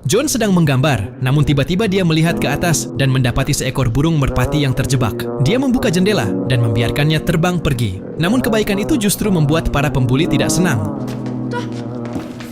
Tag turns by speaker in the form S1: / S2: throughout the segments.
S1: John sedang menggambar, namun tiba-tiba dia melihat ke atas dan mendapati seekor burung merpati yang terjebak. Dia membuka jendela dan membiarkannya terbang pergi. Namun kebaikan itu justru membuat para pembuli tidak senang.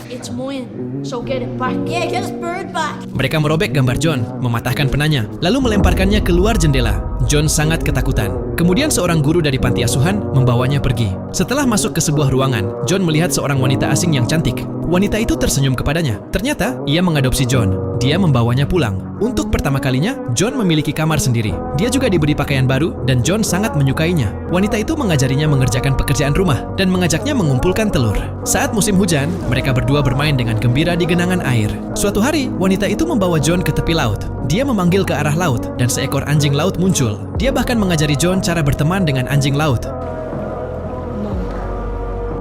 S2: It's mine, so get it back. Yeah, get his bird back.
S1: Mereka merobek gambar John, mematahkan penanya, lalu melemparkannya keluar jendela. John sangat ketakutan. Kemudian seorang guru dari panti asuhan membawanya pergi. Setelah masuk ke sebuah ruangan, John melihat seorang wanita asing yang cantik. Wanita itu tersenyum kepadanya. Ternyata, ia mengadopsi John. Dia membawanya pulang. Untuk pertama kalinya, John memiliki kamar sendiri. Dia juga diberi pakaian baru, dan John sangat menyukainya. Wanita itu mengajarinya mengerjakan pekerjaan rumah, dan mengajaknya mengumpulkan telur. Saat musim hujan, mereka berdua bermain dengan gembira di genangan air. Suatu hari, wanita itu membawa John ke tepi laut. Dia memanggil ke arah laut, dan seekor anjing laut muncul. Dia bahkan mengajari John cara berteman dengan anjing laut.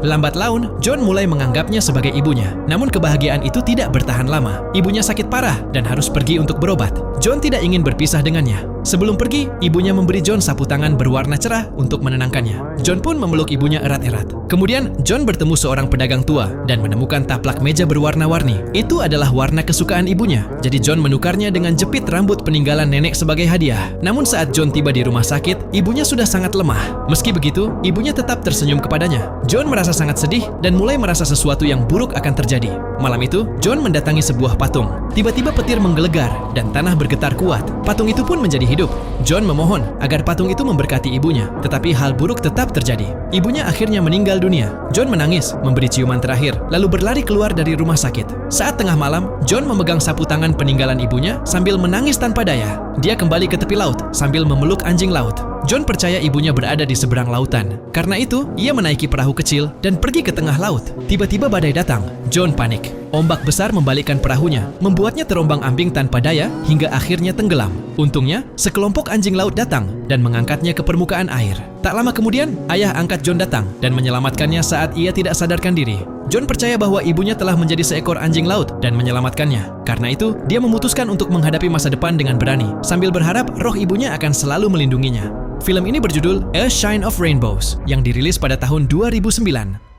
S1: Lambat laun, John mulai menganggapnya sebagai ibunya. Namun kebahagiaan itu tidak bertahan lama. Ibunya sakit parah dan harus pergi untuk berobat. John tidak ingin berpisah dengannya. Sebelum pergi, ibunya memberi John sapu tangan berwarna cerah untuk menenangkannya. John pun memeluk ibunya erat-erat. Kemudian, John bertemu seorang pedagang tua dan menemukan taplak meja berwarna-warni. Itu adalah warna kesukaan ibunya. Jadi John menukarnya dengan jepit rambut peninggalan nenek sebagai hadiah. Namun saat John tiba di rumah sakit, ibunya sudah sangat lemah. Meski begitu, ibunya tetap tersenyum kepadanya. John merasa sangat sedih dan mulai merasa sesuatu yang buruk akan terjadi. Malam itu, John mendatangi sebuah patung. Tiba-tiba petir menggelegar dan tanah bergetar kuat. Patung itu pun menjadi hidup. John memohon agar patung itu memberkati ibunya, tetapi hal buruk tetap terjadi. Ibunya akhirnya meninggal dunia. John menangis, memberi ciuman terakhir, lalu berlari keluar dari rumah sakit. Saat tengah malam, John memegang sapu tangan peninggalan ibunya sambil menangis tanpa daya. Dia kembali ke tepi laut sambil memeluk anjing laut. John percaya ibunya berada di seberang lautan. Karena itu, ia menaiki perahu kecil dan pergi ke tengah laut. Tiba-tiba badai datang. John panik. Ombak besar membalikkan perahunya, membuatnya terombang-ambing tanpa daya hingga akhirnya tenggelam. Untungnya, sekelompok anjing laut datang dan mengangkatnya ke permukaan air. Tak lama kemudian, ayah angkat John datang dan menyelamatkannya saat ia tidak sadarkan diri. John percaya bahwa ibunya telah menjadi seekor anjing laut dan menyelamatkannya. Karena itu, dia memutuskan untuk menghadapi masa depan dengan berani, sambil berharap roh ibunya akan selalu melindunginya. Film ini berjudul A Shine of Rainbows, yang dirilis pada tahun 2009.